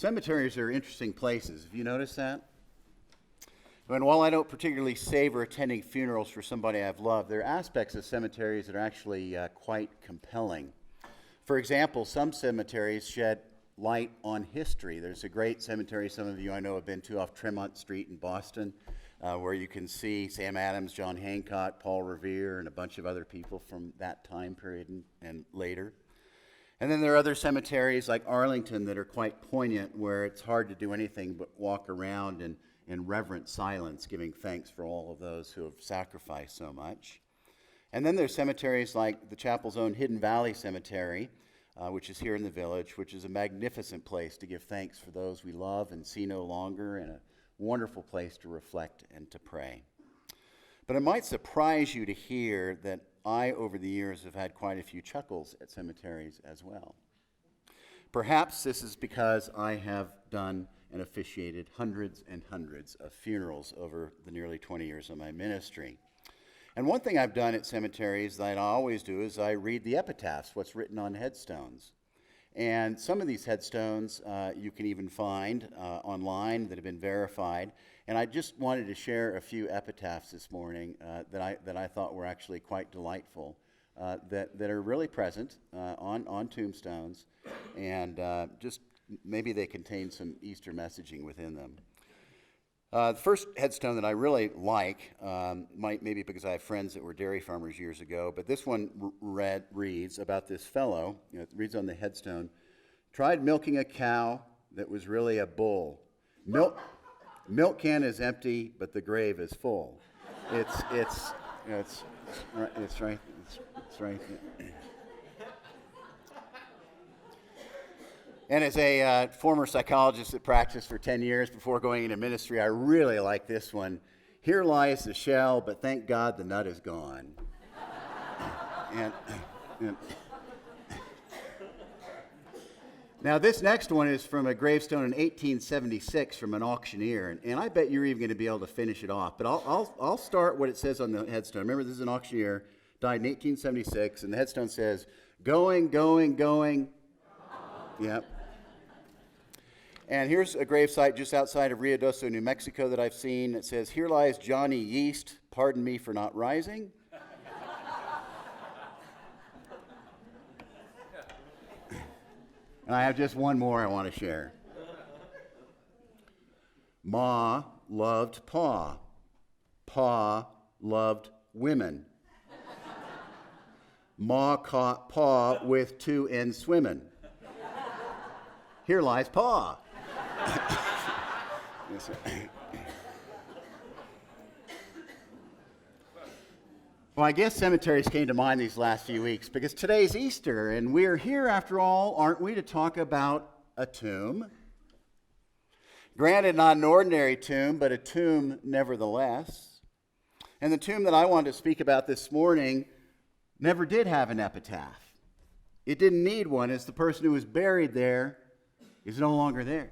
Cemeteries are interesting places. Have you noticed that? And while I don't particularly savor attending funerals for somebody I've loved, there are aspects of cemeteries that are actually quite compelling. For example, some cemeteries shed light on history. There's a great cemetery some of you I know have been to off Tremont Street in Boston, where you can see Sam Adams, John Hancock, Paul Revere, and a bunch of other people from that time period and later. And then there are other cemeteries like Arlington that are quite poignant, where it's hard to do anything but walk around in reverent silence, giving thanks for all of those who have sacrificed so much. And then there's cemeteries like the chapel's own Hidden Valley Cemetery, which is here in the village, which is a magnificent place to give thanks for those we love and see no longer, and a wonderful place to reflect and to pray. But it might surprise you to hear that I, over the years, have had quite a few chuckles at cemeteries as well. Perhaps this is because I have done and officiated hundreds and hundreds of funerals over the nearly 20 years of my ministry. And one thing I've done at cemeteries that I always do is I read the epitaphs, what's written on headstones. And some of these headstones you can even find online that have been verified. And I just wanted to share a few epitaphs this morning that I thought were actually quite delightful, that are really present on tombstones, and just maybe they contain some Easter messaging within them. The first headstone that I really like, maybe because I have friends that were dairy farmers years ago, but this one reads about this fellow, it reads on the headstone, tried milking a cow that was really a bull. Milk can is empty, but the grave is full. It's right there. And as a former psychologist that practiced for 10 years before going into ministry, I really like this one. Here lies the shell, but thank God the nut is gone. and Now, this next one is from a gravestone in 1876 from an auctioneer, and I bet you're even going to be able to finish it off. But I'll start what it says on the headstone. Remember, this is an auctioneer, died in 1876, and the headstone says, going, going, going. Yep. And here's a gravesite just outside of Ruidoso, New Mexico that I've seen. It says, here lies Johnny Yeast, pardon me for not rising. And I have just one more I want to share. Ma loved Pa. Pa loved women. Ma caught Pa with 2 ends swimming. Here lies Pa. Well, I guess cemeteries came to mind these last few weeks because today's Easter, and we're here, after all, aren't we, to talk about a tomb? Granted, not an ordinary tomb, but a tomb nevertheless. And the tomb that I wanted to speak about this morning never did have an epitaph. It didn't need one, as the person who was buried there is no longer there.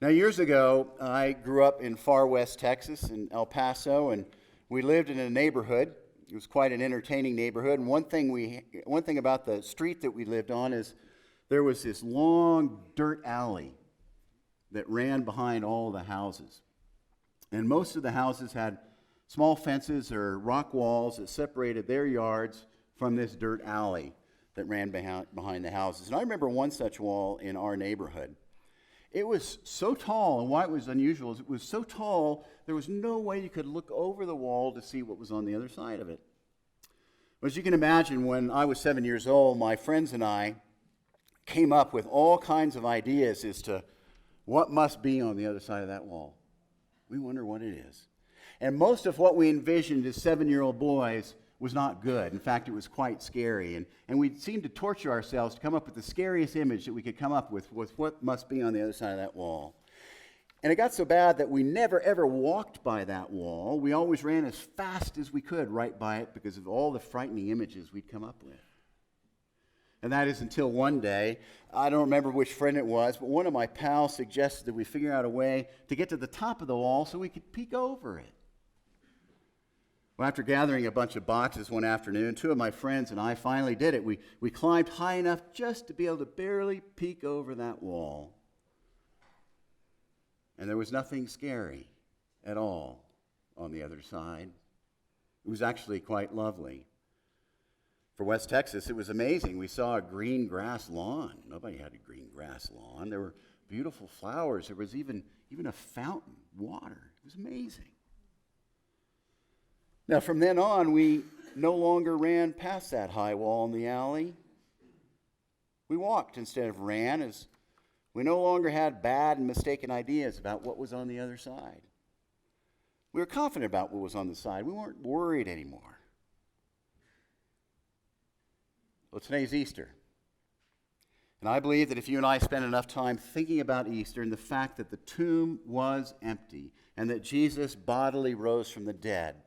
Now, years ago, I grew up in far west Texas, in El Paso, and we lived in a neighborhood. It was quite an entertaining neighborhood, and one thing about the street that we lived on is there was this long dirt alley that ran behind all the houses. And most of the houses had small fences or rock walls that separated their yards from this dirt alley that ran behind the houses. And I remember one such wall in our neighborhood. It was so tall, and why it was unusual is it was so tall, there was no way you could look over the wall to see what was on the other side of it. But as you can imagine, when I was 7 years old, my friends and I came up with all kinds of ideas as to what must be on the other side of that wall. We wonder what it is. And most of what we envisioned as 7-year-old boys was not good. In fact, it was quite scary. And we seemed to torture ourselves to come up with the scariest image that we could come up with what must be on the other side of that wall. And it got so bad that we never, ever walked by that wall. We always ran as fast as we could right by it because of all the frightening images we'd come up with. And that is until one day, I don't remember which friend it was, but one of my pals suggested that we figure out a way to get to the top of the wall so we could peek over it. Well, after gathering a bunch of boxes one afternoon, two of my friends and I finally did it. We climbed high enough just to be able to barely peek over that wall. And there was nothing scary at all on the other side. It was actually quite lovely. For West Texas, it was amazing. We saw a green grass lawn. Nobody had a green grass lawn. There were beautiful flowers. There was even a fountain, water. It was amazing. Now, from then on, we no longer ran past that high wall in the alley. We walked instead of ran, as we no longer had bad and mistaken ideas about what was on the other side. We were confident about what was on the side. We weren't worried anymore. Well, today's Easter. And I believe that if you and I spend enough time thinking about Easter and the fact that the tomb was empty and that Jesus bodily rose from the dead,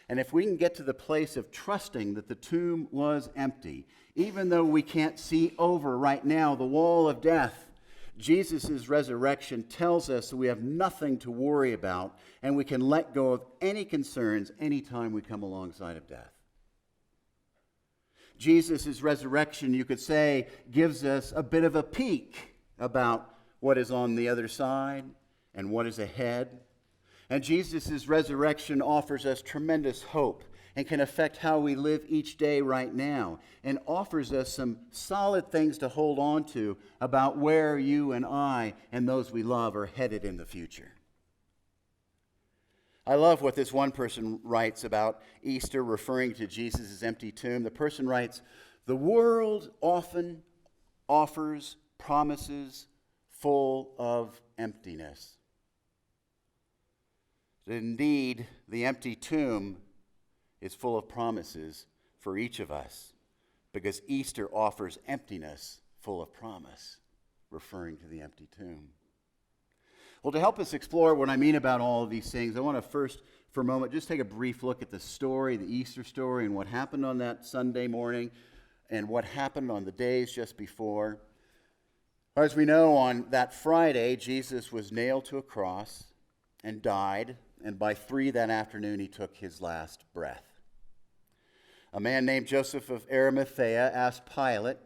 and if we can get to the place of trusting that the tomb was empty, even though we can't see over right now the wall of death, Jesus' resurrection tells us that we have nothing to worry about and we can let go of any concerns anytime we come alongside of death. Jesus' resurrection, you could say, gives us a bit of a peek about what is on the other side and what is ahead. And Jesus' resurrection offers us tremendous hope and can affect how we live each day right now, and offers us some solid things to hold on to about where you and I and those we love are headed in the future. I love what this one person writes about Easter, referring to Jesus' empty tomb. The person writes, "The world often offers promises full of emptiness. Indeed, the empty tomb is full of promises for each of us, because Easter offers emptiness full of promise," referring to the empty tomb. Well, to help us explore what I mean about all of these things, I want to first, for a moment, just take a brief look at the story, the Easter story, and what happened on that Sunday morning and what happened on the days just before. As we know, on that Friday, Jesus was nailed to a cross and died, and by 3 that afternoon, he took his last breath. A man named Joseph of Arimathea asked Pilate,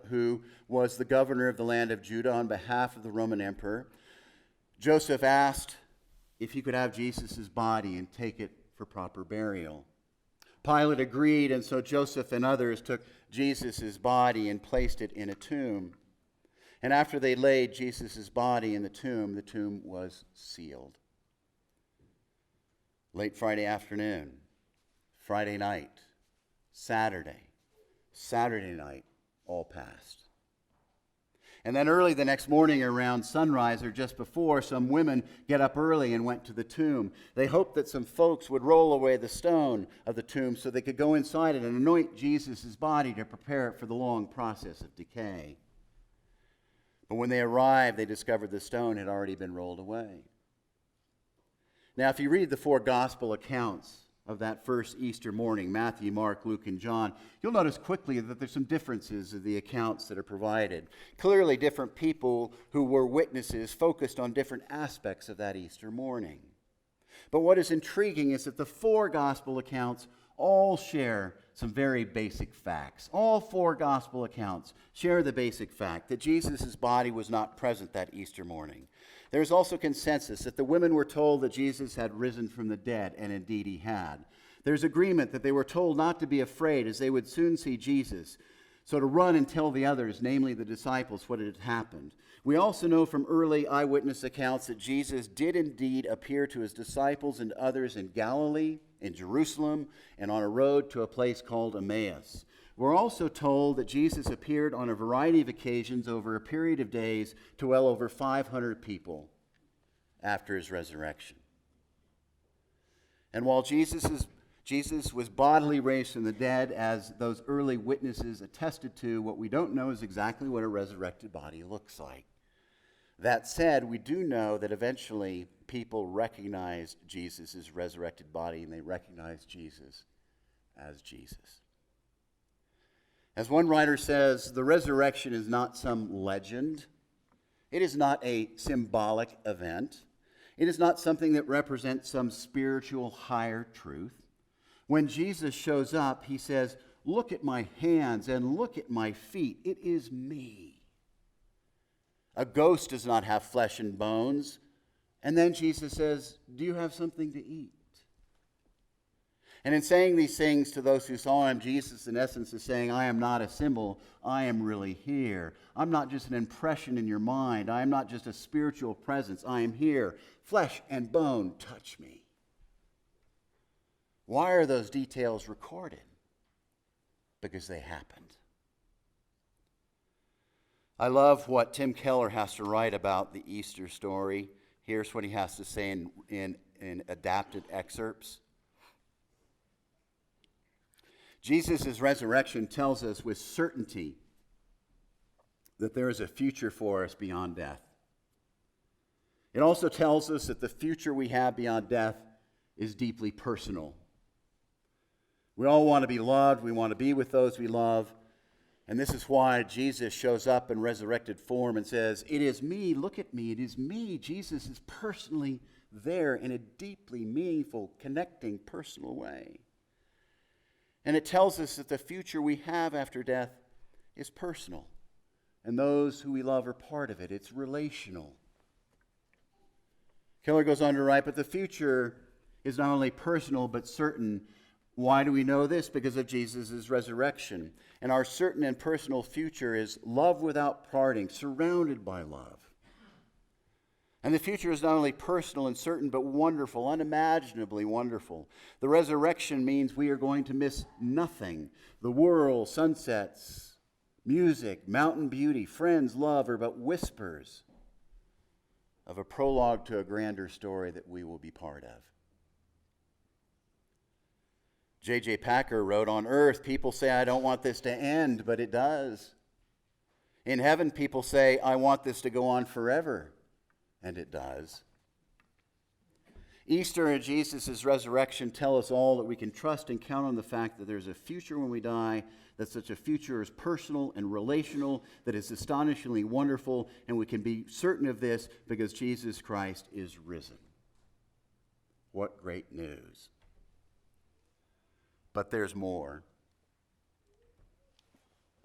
who was the governor of the land of Judah on behalf of the Roman emperor, Joseph asked if he could have Jesus' body and take it for proper burial. Pilate agreed, and so Joseph and others took Jesus' body and placed it in a tomb. And after they laid Jesus' body in the tomb was sealed. Late Friday afternoon, Friday night, Saturday night, all passed. And then early the next morning around sunrise or just before, some women get up early and went to the tomb. They hoped that some folks would roll away the stone of the tomb so they could go inside it and anoint Jesus' body to prepare it for the long process of decay. But when they arrived, they discovered the stone had already been rolled away. Now, if you read the 4 gospel accounts of that first Easter morning, Matthew, Mark, Luke, and John, you'll notice quickly that there's some differences of the accounts that are provided. Clearly, different people who were witnesses focused on different aspects of that Easter morning. But what is intriguing is that the 4 gospel accounts all share some very basic facts. All 4 gospel accounts share the basic fact that Jesus' body was not present that Easter morning. There is also consensus that the women were told that Jesus had risen from the dead, and indeed he had. There's agreement that they were told not to be afraid, as they would soon see Jesus, so to run and tell the others, namely the disciples, what had happened. We also know from early eyewitness accounts that Jesus did indeed appear to his disciples and others in Galilee, in Jerusalem, and on a road to a place called Emmaus. We're also told that Jesus appeared on a variety of occasions over a period of days to well over 500 people after his resurrection. And while Jesus was bodily raised from the dead, as those early witnesses attested to, what we don't know is exactly what a resurrected body looks like. That said, we do know that eventually people recognized Jesus' resurrected body, and they recognized Jesus as Jesus. As one writer says, the resurrection is not some legend. It is not a symbolic event. It is not something that represents some spiritual higher truth. When Jesus shows up, he says, "Look at my hands and look at my feet. It is me." A ghost does not have flesh and bones. And then Jesus says, "Do you have something to eat?" And in saying these things to those who saw him, Jesus in essence is saying, I am not a symbol, I am really here. I'm not just an impression in your mind. I am not just a spiritual presence. I am here. Flesh and bone, touch me. Why are those details recorded? Because they happened. I love what Tim Keller has to write about the Easter story. Here's what he has to say in adapted excerpts. Jesus' resurrection tells us with certainty that there is a future for us beyond death. It also tells us that the future we have beyond death is deeply personal. We all want to be loved. We want to be with those we love. And this is why Jesus shows up in resurrected form and says, "It is me, look at me, it is me." Jesus is personally there in a deeply meaningful, connecting, personal way. And it tells us that the future we have after death is personal. And those who we love are part of it. It's relational. Keller goes on to write, but the future is not only personal but certain. Why do we know this? Because of Jesus' resurrection. And our certain and personal future is love without parting, surrounded by love. And the future is not only personal and certain, but wonderful, unimaginably wonderful. The resurrection means we are going to miss nothing. The world, sunsets, music, mountain beauty, friends, love are but whispers of a prologue to a grander story that we will be part of. J.J. Packer wrote, on earth, people say, I don't want this to end, but it does. In heaven, people say, I want this to go on forever. And it does. Easter and Jesus' resurrection tell us all that we can trust and count on the fact that there's a future when we die, that such a future is personal and relational, that is astonishingly wonderful, and we can be certain of this because Jesus Christ is risen. What great news. But there's more.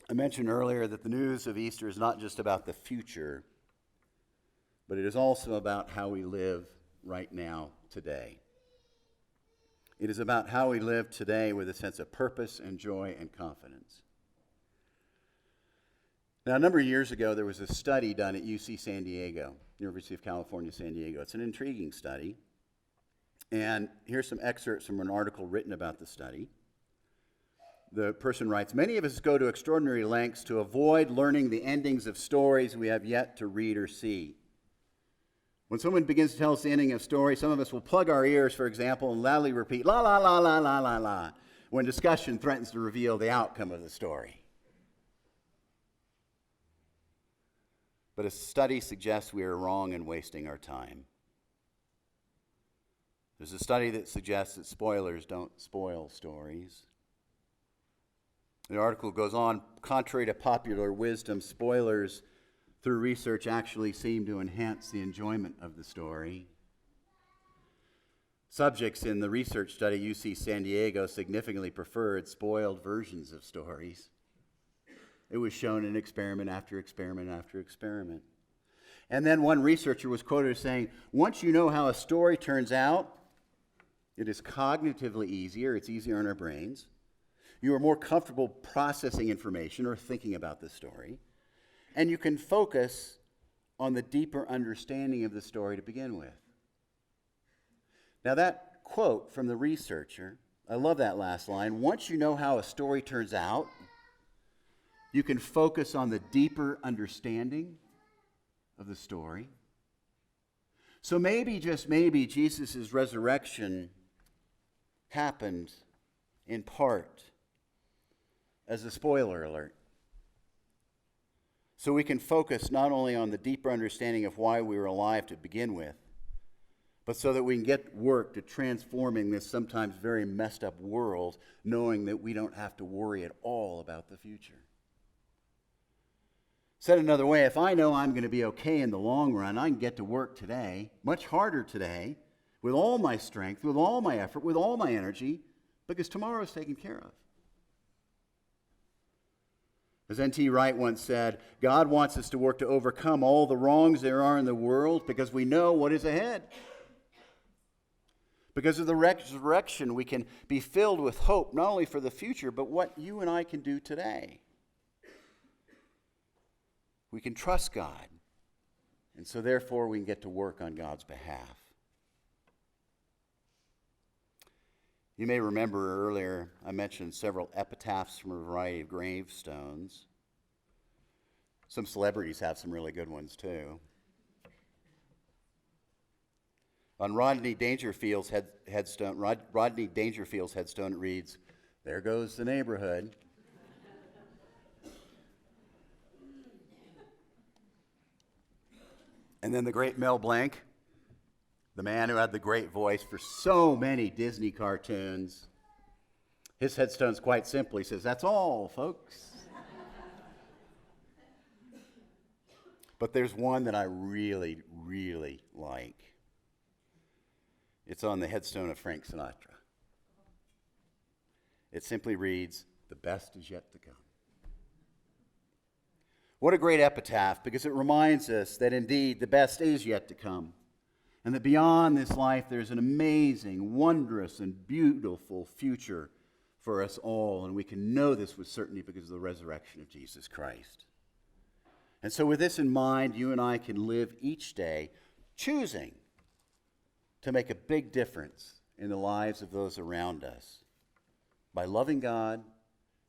I mentioned earlier that the news of Easter is not just about the future, but it is also about how we live right now, today. It is about how we live today with a sense of purpose and joy and confidence. Now, a number of years ago, there was a study done at UC San Diego, University of California, San Diego. It's an intriguing study. And here's some excerpts from an article written about the study. The person writes, many of us go to extraordinary lengths to avoid learning the endings of stories we have yet to read or see. When someone begins to tell us the ending of a story, some of us will plug our ears, for example, and loudly repeat, la, la, la, la, la, la, la, when discussion threatens to reveal the outcome of the story. But a study suggests we are wrong in wasting our time. There's a study that suggests that spoilers don't spoil stories. The article goes on, contrary to popular wisdom, spoilers through research actually seem to enhance the enjoyment of the story. Subjects in the research study UC San Diego significantly preferred spoiled versions of stories. It was shown in experiment after experiment after experiment. And then one researcher was quoted as saying, once you know how a story turns out, it is cognitively easier, it's easier in our brains. You are more comfortable processing information or thinking about the story. And you can focus on the deeper understanding of the story to begin with. Now that quote from the researcher, I love that last line. Once you know how a story turns out, you can focus on the deeper understanding of the story. So maybe, just maybe, Jesus' resurrection happened in part as a spoiler alert. So we can focus not only on the deeper understanding of why we were alive to begin with, but so that we can get work to transforming this sometimes very messed up world, knowing that we don't have to worry at all about the future. Said another way, if I know I'm going to be okay in the long run, I can get to work today, much harder today, with all my strength, with all my effort, with all my energy, because tomorrow is taken care of. As N.T. Wright once said, God wants us to work to overcome all the wrongs there are in the world because we know what is ahead. Because of the resurrection, we can be filled with hope, not only for the future, but what you and I can do today. We can trust God, and so therefore we can get to work on God's behalf. You may remember earlier I mentioned several epitaphs from a variety of gravestones. Some celebrities have some really good ones too. On Rodney Dangerfield's headstone, it reads, "There goes the neighborhood." And then the great Mel Blanc, the man who had the great voice for so many Disney cartoons, his headstone's quite simply says, "That's all, folks." But there's one that I really, really like. It's on the headstone of Frank Sinatra. It simply reads, "The best is yet to come." What a great epitaph, because it reminds us that indeed the best is yet to come, and that beyond this life there's an amazing, wondrous, and beautiful future for us all, and we can know this with certainty because of the resurrection of Jesus Christ. And so with this in mind, you and I can live each day choosing to make a big difference in the lives of those around us by loving God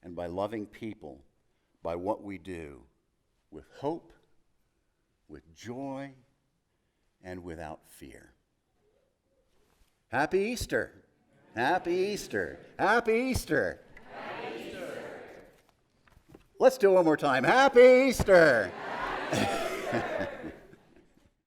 and by loving people, by what we do with hope, with joy, and without fear. Happy Easter! Happy Easter! Happy Easter! Happy Easter! Let's do it one more time. Happy Easter! Happy Easter.